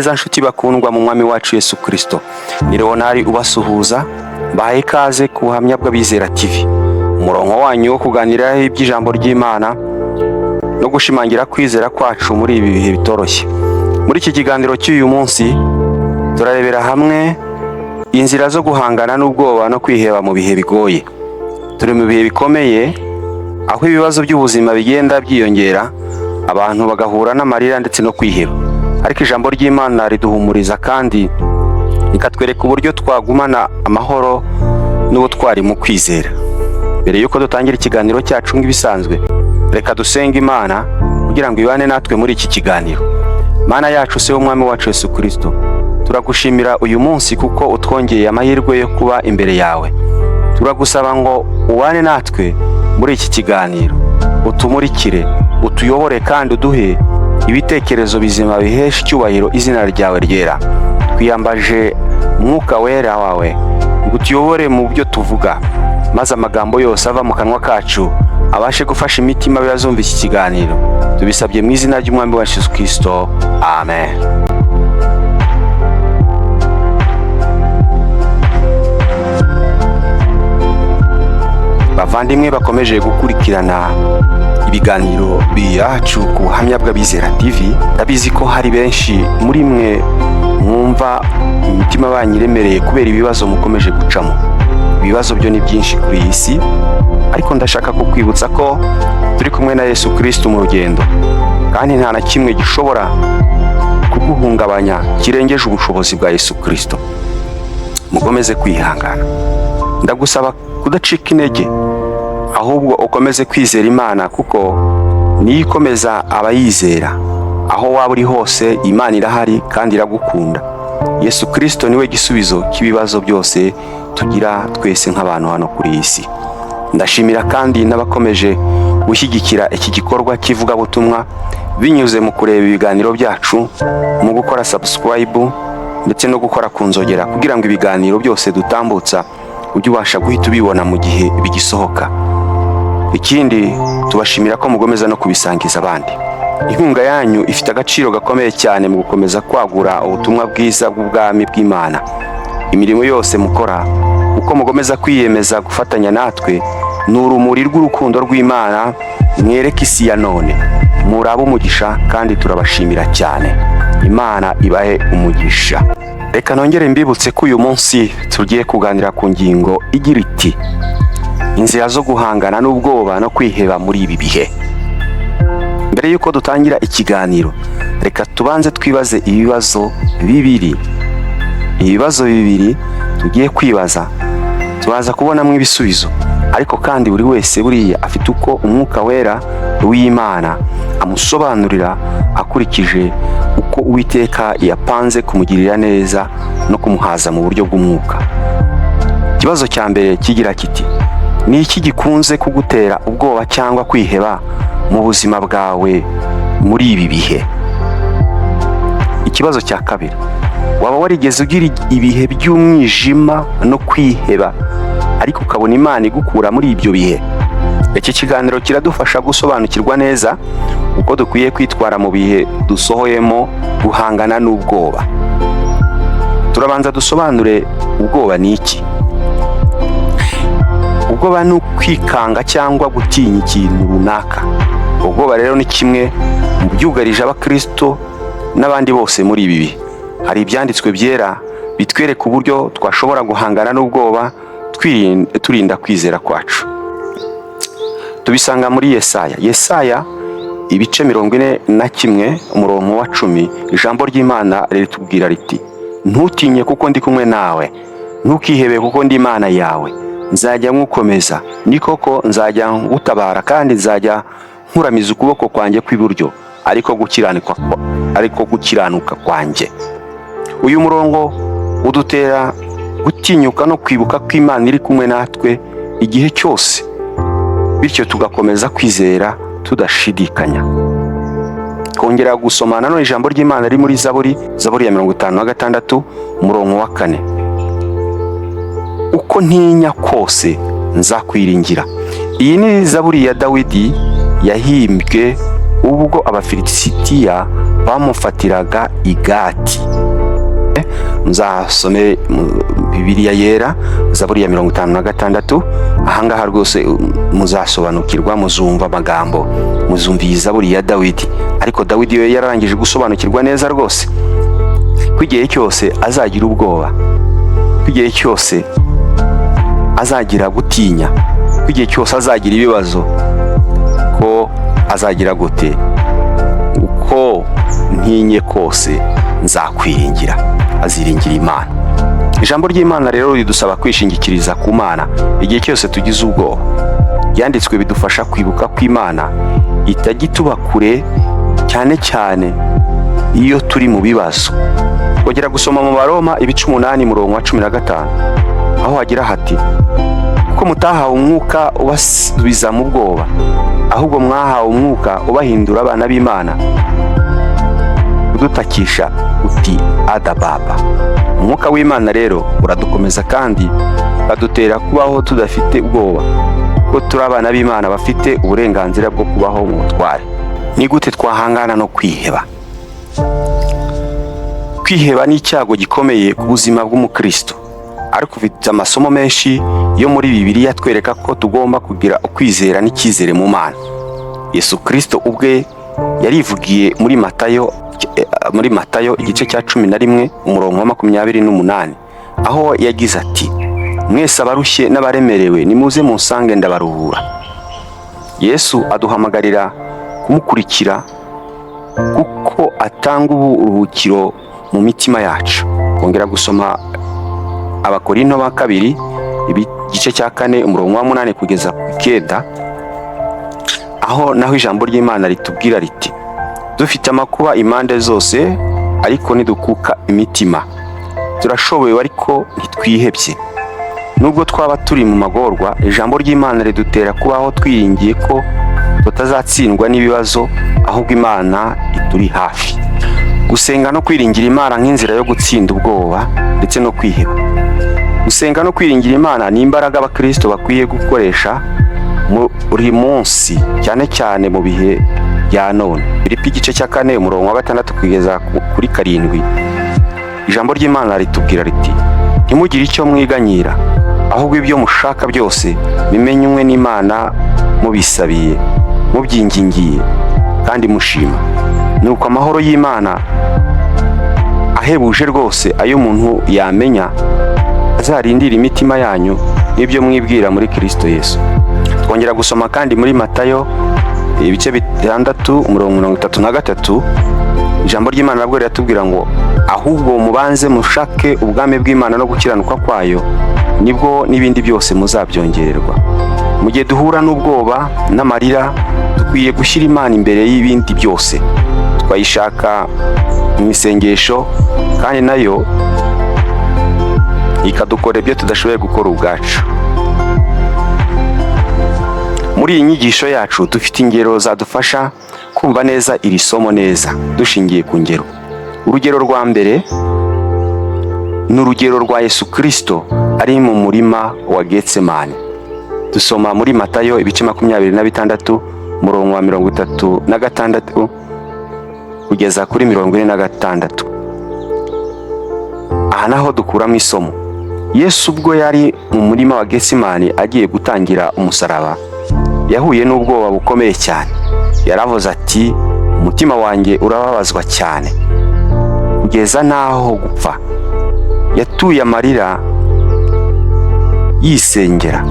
Za nshuti bakundwa mu mwami wacu Yesu Kristo, ni Leonari ubasuhuza, bahaye ikaze ku buhamya bw'Abizera TV, umurongo wanyu wo kuganiraho iby'ijambo ry'Imana no gushimangira kwizera kwacu muri ibi bihe bitoroshye. Muri iki kiganiro cy'uyu munsi turarebera hamwe inzira zo guhangana n'ubwoba no kwiheba mu bihe bigoye. Turi mu bihe bikomeye aho ibibazo by'ubuzima bigenda byiyongera, abantu bagahura n'amarira ndetse no kwiheba. Ariko ijambo ry'Imana riduhumuriza kandi rikatwereka uburyo twagumana amahoro n'ubutwari mu kwizera. Mbere yuko dutangira ikiganiro cyacu nk'ibisanzwe, reka dusenge Imana kugira ngo ibane natwe muri iki kiganiro. Mana yacu, se w'umwami wacu Yesu Kristo, turagushimira uyu munsi kuko utwongeye amahirwe yo kuba imbere yawe. Turagusaba ngo ubane natwe muri iki kiganiro, utumurikire, utuyobore kandi uduhe ibitekerezo bizima bihesha icyubahiro izina ryawe ryera. Twiyambaje Mwuka Wera wawe ngo utuyobore mu byo tuvuga, maze amagambo yose ava mu kanwa kacu abashe gufasha imitima y'abazumva iki kiganiro. Tubisabye mu izina ry'umwami wa Yesu Kristo, amen. Bavandimwe bakomeje gukurikirana ibiganiro byacu ku buhamya bw'Abizera TV, ndabizi ko hari benshi muri mwe mwumva imitima banyiremereye kubera ibibazo mukomeje gucamo. Ibibazo byo ni byinshi kuri iyi si, ariko ndashaka kukwibutsa ko turi kumwe na Yesu Kristo mu rugendo, kandi nta na kimwe gishobora kuguhungabanya kirengeje ubushobozi bwa Yesu Kristo. Mukomeze kwihangana, ndagusaba kudacika intege, ahubwo ukomeze kwizera Imana kuko niyo ikomeza abayizera. Aho waba uri hose, Imana irahari kandi iragukunda. Yesu Kristo niwe gisubizo cy'ibibazo byose tugira twese nk'abantu hano kuri iyi si. Ndashimira kandi n'abakomeje gushyigikira iki gikorwa cy'ivugabutumwa binyuze mu kureba ibiganiro byacu, mu gukora subscribe ndetse no gukora ku nzogera kugira ngo ibiganiro byose dutambutsa ujye ubasha guhita ubibona mu gihe bigisohoka. Ikindi, tubashimira ko mugomeza no kubisangiza abandi. Inkunga yanyu ifite agaciro gakomeye cyane mu gukomeza kwagura ubutumwa bwiza bw'ubwami bw'Imana. Imirimo yose mukora, uko mugomeza kwiyemeza gufatanya natwe, ni urumuri rw'urukundo rw'Imana mwereka isi ya none. Muraba umugisha kandi turabashimira cyane. Imana ibahe umugisha. Reka nongere mbibutse ko uyu munsi tugiye kuganira ku ngingo igira iti: inzira zo guhangana n'ubwoba no kwiheba muri ibi bihe. Mbere yuko dutangira ikiganiro, reka tubanze twibaze ibibazo bibiri. Ibibazo bibiri tugiye kwibaza, tubaza kubonamo ibisubizo, ariko kandi buri wese buriya afite uko Umwuka Wera w'Imana amusobanurira akurikije uko Uwiteka yapanze kumugirira neza no kumuhaza mu buryo bw'umwuka. Ikibazo cya mbere kigira kiti: ni iki gikunze kugutera ubwoba cyangwa kwiheba mu buzima bwawe muri ibi bihe? Ikibazo cya kabiri: waba warigeze ugira ibihe by'umwijima no kwiheba ariko ukabona Imana igukura muri ibyo bihe? Iki kiganiro kiradufasha gusobanukirwa neza uko dukwiye kwitwara mu bihe dusohoyemo guhangana n'ubwoba. Turabanza dusobanure ubwoba ni iki. Ubwoba ni ukwikanga cyangwa gutinya ikintu runaka. Ubwoba rero ni kimwe mu byugarije abakristo n'abandi bose muri ibi bihe. Hari ibyanditswe byera bitwereka uburyo twashobora guhangana n'ubwoba turinda kwizera kwacu. Tubisanga muri Yesaya ibice 41 umurongo wa 10. Ijambo ry'Imana ritubwira riti: ntutinye kuko ndi kumwe nawe, ntukihebe kuko ndi Imana yawe, nzajya ngukomeza, ni koko nzajya ngutabara kandi nzajya nkuramiza ukuboko kwanjye kw'iburyo, ariko gukiranuka kwanjye. Uyu murongo udutera gutinyuka no kwibuka ko Imana iri kumwe natwe igihe cyose, bityo tugakomeza kwizera tudashidikanya. Kongera gusomana no ijambo ry'Imana riri muri Zaburi ya 56 umurongo wa 4. Uko ntinya kose nzakwiringira. Iyi ni Zaburi ya Dawidi yahimbwe ubwo Abafilisitiya bamufatiraga i Gati. muzasome Bibiliya yera Zaburi ya 56. Ahangaha rwose muzasobanukirwa, muzumva amagambo, muzumva iyi Zaburi ya Dawidi. Ariko Dawidi yo yararangije gusobanukirwa neza rwose ko igihe cyose azagira ubwoba, ko igihe cyose azagira gutinya, ko igihe cyose azagira ibibazo, ko azagira gute, uko ntinye kose nzakwiringira. Aziringira Imana. Ijambo ry'Imana rero ridusaba kwishingikiriza ku Mana igihe cyose tugize ubwoba. Yanditswe bidufasha kwibuka ko Imana itajya kure, cyane cyane iyo turi mu bibazo. Twongera gusoma mu Baroma 8:15, aho hagira hati: ko mutahawe umwuka ubasubiza mu bwoba, ahubwo mwahawe umwuka ubahindura abana b'Imana, udutakisha uti Ada Baba. Umwuka w'Imana rero uradukomeza kandi adutera kubaho tudafite ubwoba, ko turi abana b'Imana bafite uburenganzira bwo kubaho mu butware. Ni gute twahangana no kwiheba? Kwiheba ni icyago gikomeye ku buzima bw'umukristo, ariko ufite amasomo menshi yo muri Bibiliya twereka ko tugomba kugira ukwizera n'icyizere mu Mana. Yesu Kristo ubwe yarivugiye muri Matayo igice cya 11 umurongo wa 28, aho yagize ati: mwese abarushye n'abaremerewe nimuze munsange ndabaruhura. Yesu aduhamagarira kumukurikira kuko atanga uburuhukiro mu mitima yacu. Kongera gusoma Abakorinto ba kabiri igice cya 4 umurongo wa 8 kugeza ku 9, aho naho ijambo ry'Imana ritubwira riti: dufite amakuba impande zose, ariko nidukuka imitima. Turashoboye ariko ntitwihebye. Nubwo twaba turi mu magorwa, ijambo ry'Imana ridutera kubaho twiringiye ko tutazatsindwa n'ibibazo, ahubwo Imana ituri hafi. Gusenga no kwiringira Imana nk'inzira yo gutsinda ubwoba ndetse no kwiheba. Gusenga no kwiringira Imana ni imbaraga abakristo bakwiye gukoresha buri munsi, cyane cyane mu bihe bya none. Filipi igice cya 4 umurongo wa 6 kugeza kuri 7, ijambo ry'Imana ritubwira riti: ntimugire icyo mwiganyira, ahubwo ibyo mushaka byose bimenywe n'Imana, mubisabiye, mubyingingiye kandi mushima. Nuko amahoro y'Imana ahebuje rwose ayo umuntu yamenya azarindira imitima yanyu n'ibyo mwibwira muri Kristo Yesu. Twongera gusoma kandi muri Matayo ibice 6 umurongo 33, ijambo ry'Imana nabwo riratubwira ngo: ahubwo mubanze mushake ubwami bw'Imana no gukiranuka kwayo, nibwo n'ibindi byose muzabyongererwa. Mu gihe duhura n'ubwoba n'amarira, dukwiye gushyira Imana imbere y'ibindi byose. Twayishaka mu isengesho, kandi nayo ikadukora ibyo tudashoboye gukora ubwacu. Muri iyi nyigisho yacu dufite ingero zadufasha kumva neza iri somo neza, dushingiye ku ngero. Urugero rwa mbere ni urugero rwa Yesu Kristo ari mu murima wa Getsemani. Dusoma muri Matayo ibice 26 umurongo wa 36 kugeza kuri 46. Aha naho dukuramo isomo. Yesu ubwo yari mu murima wa Getsemani agiye gutangira umusaraba, yahuye n'ubwoba bukomeye cyane. Yaravuze ati: umutima wanjye urababazwa cyane kugeza naho gupfa. Yatuye amarira yisengera,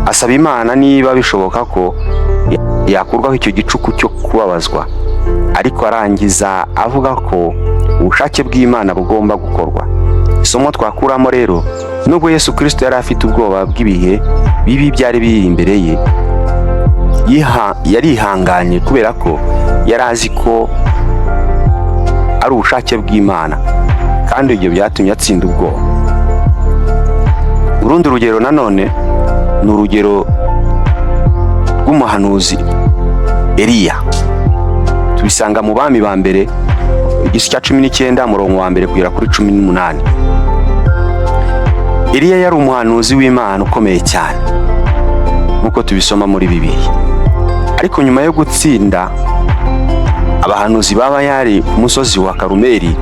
asaba Imana niba bishoboka ko yakurwaho icyo gicuku cyo kubabazwa, ariko arangiza avuga ko ubushake bw'Imana bugomba gukorwa. Isomo twakuramo rero, nubwo Yesu Kristo yari afite ubwoba bw'ibihe bibi byari biri imbere ye, yarihanganye kubera ko yari azi ko ari ubushake bw'Imana, kandi ibyo byatumye atsinda ubwoba. Urundi rugero nanone ni urugero rw'umuhanuzi Eliya. Tubisanga mu Bami ba mbere igice cya 19 umurongo wa 1 kugera kuri 18. Eliya yari umuhanuzi w'Imana ukomeye cyane nkuko tubisoma muri Bibiliya. Ariko nyuma yo gutsinda abahanuzi baba yari ku musozi wa Karumeli,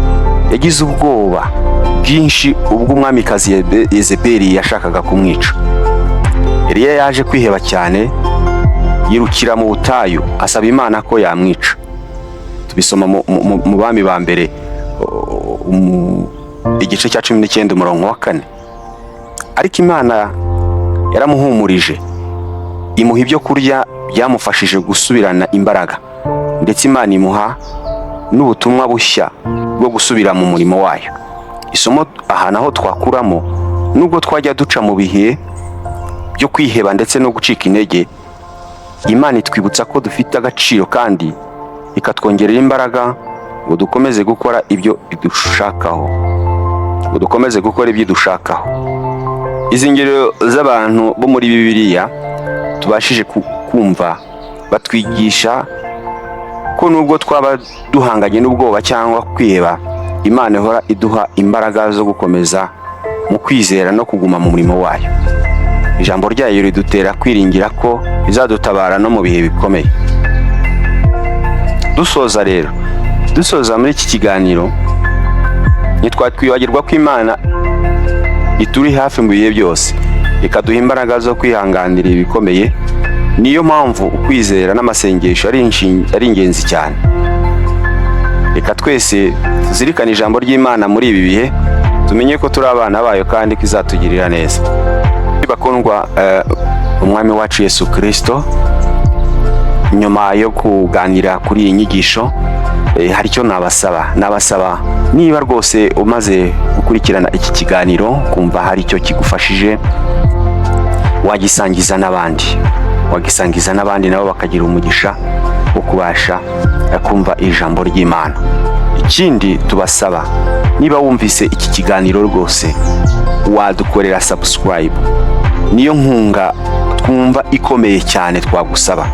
yagize ubwoba bwinshi ubwo umwamikazi Yezebeli yashakaga kumwica. Eliya yaje kwiheba cyane, yirukira mu butayu asaba Imana ko yamwica. Tubisoma mu Bami ba mbere igice cya 19 umurongo wa 4. Ariko Imana yaramuhumurije, imuha ibyo kurya byamufashije gusubirana imbaraga, ndetse Imana imuha n'ubutumwa bushya bwo gusubira mu murimo wayo. Isomo aha naho twakuramo, nubwo twajya duca mu bihe byo kwiheba ndetse no gucika intege, Imana itwibutsa ko dufite agaciro kandi ikatwongerera imbaraga ngo dukomeze gukora ibyo idushakaho. Izi ngero z'abantu bo muri Bibiliya tubashije kumva batwigisha ko nubwo twaba duhanganye n'ubwoba cyangwa kwiheba, Imana ihora iduha imbaraga zo gukomeza mu kwizera no kuguma mu murimo wayo. Ijambo ryayo ridutera kwiringira ko izadutabara no mu bihe bikomeye. Dusoza muri iki kiganiro, ntitwakwibagirwa ko Imana ituri hafi mu bihe byose, ikaduha imbaraga zo kwihanganira ibikomeye. Niyo mpamvu ukwizera n'amasengesho ari ingenzi cyane. Reka twese tuzirikane ijambo ry'Imana muri ibi bihe, tumenye ko turi abana bayo kandi ko izatugirira neza. Bakundwa, umwami wacu Yesu Kristo, nyuma yo kuganira kuri iyi nyigisho, hari icyo nabasaba niba rwose umaze gukurikirana iki kiganiro kumva hari icyo kigufashije, wagisangiza n'abandi nabo bakagira umugisha wo kubasha kumva ijambo ry'Imana. Ikindi tubasaba, niba wumvise iki kiganiro rwose wadukorera subscribe. Niyo nkunga twumva ikomeye cyane twagusaba.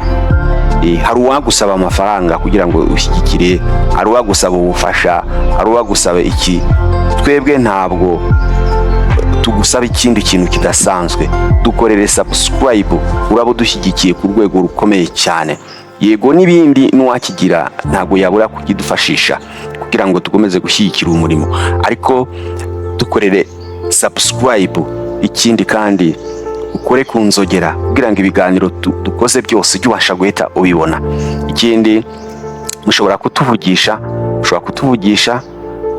Hari uwagusaba amafaranga kugira ngo ushyigikire, hari uwagusaba ubufasha, hari uwagusaba iki. Twebwe ntabwo tugusaba ikindi kintu kidasanzwe. Dukorere subscribe, uraba dushyigikiye ku rwego rukomeye cyane. Yego n'ibindi n'uwakigira ntabwo yabura kugidufashisha kugira ngo tukomeze gushyigikira umurimo, ariko dukorere subscribe. Ikindi kandi ukore ku nzogera kugira ngo ibiganiro dukoze byose ubasha guhita ubibona. Ikindi, mushobora kutuvugisha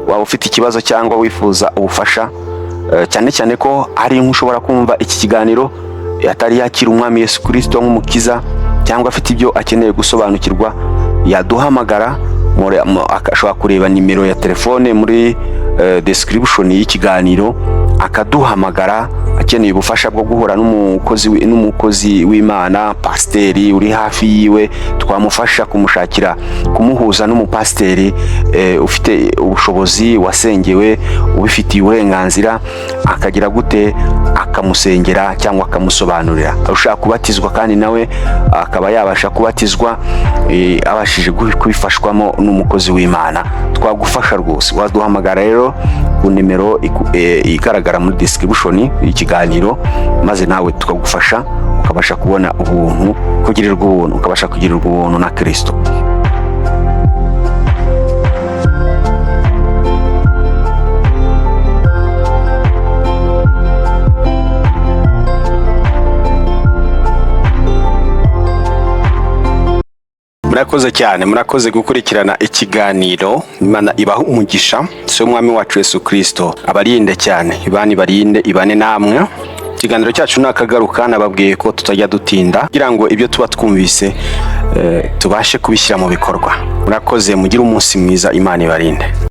waba ufite ikibazo cyangwa wifuza ubufasha, cyane cyane ko hari nk'ushobora kumva iki kiganiro atari yakira umwami Yesu Kristo nk'umukiza, cyangwa afite ibyo akeneye gusobanukirwa, yaduhamagara. Ashobora kureba nimero ya telefone muri description y'ikiganiro, akaduhamagara akeneye ubufasha bwo guhura n'umukozi w'Imana, pasiteri uri hafi yiwe, twamufasha kumuhuza n'umupasiteri ufite ubushobozi, wasengewe, ubifitiye uburenganzira, akagira gute akamusengera cyangwa akamusobanurira. Ushaka kubatizwa kandi nawe akaba yabasha kubatizwa abashije kubifashwamo n'umukozi w'Imana, twagufasha rwose. Waduhamagara rero ku nimero igaragara muri description y'ikiganiro, maze nawe tukagufasha ukabasha kubona ubuntu, ukabasha kugirirwa ubuntu na Kristo. Murakoze gukurikirana ikiganiro. Imana ibaha umugisha. So umwami wacu Yesu Kristo abarinde cyane, ibane namwe. Ikiganiro cyacu nakagaruka, nababwiye ko tutajya dutinda kugira ngo ibyo tuba twumvise tubashe kubishyira mu bikorwa. Murakoze, mugire umunsi mwiza, Imana ibarinde.